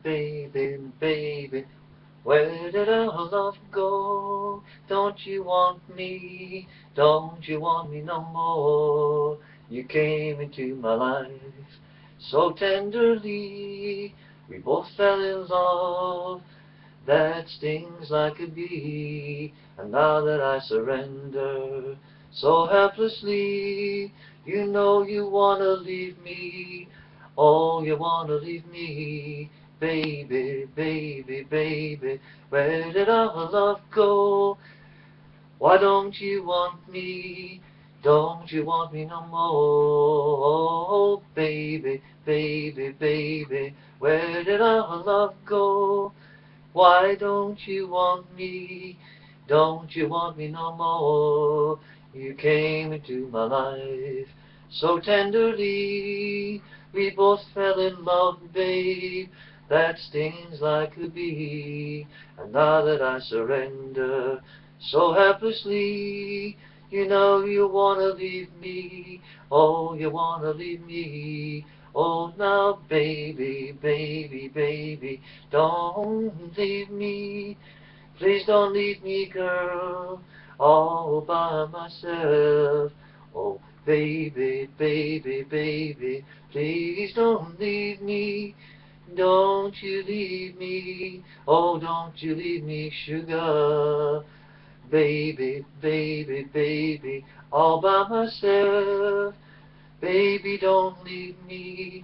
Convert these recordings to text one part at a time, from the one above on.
baby, baby, where did our love go? Don't you want me? Don't you want me no more? You came into my life so tenderly. We both fell in love that stings like a bee. And now that I surrender so helplessly, you know you wanna leave me. Oh, you wanna leave me. Baby, baby, baby, where did our love go? Why don't you want me? Don't you want me no more? Oh, baby, baby, baby, where did our love go? Why don't you want me? Don't you want me no more? You came into my life so tenderly. We both fell in love, babe. That stings like a bee. And now that I surrender so helplessly, you know you wanna leave me. Oh, you wanna leave me. Oh, now, baby, baby, baby, don't leave me. Please don't leave me, girl, all by myself. Oh, baby, baby, baby, please don't leave me. Don't you leave me. Oh, don't you leave me, sugar. Baby, baby, baby, all by myself. Baby, don't leave me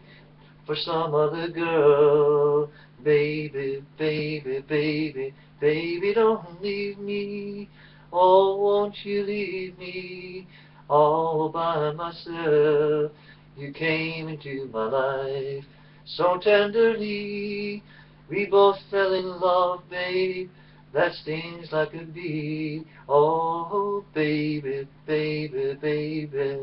for some other girl. Baby, baby, baby, baby, don't leave me. Oh, won't you leave me all by myself? You came into my life so tenderly. We both fell in love, babe. That stings like a bee. Oh, baby, baby, baby.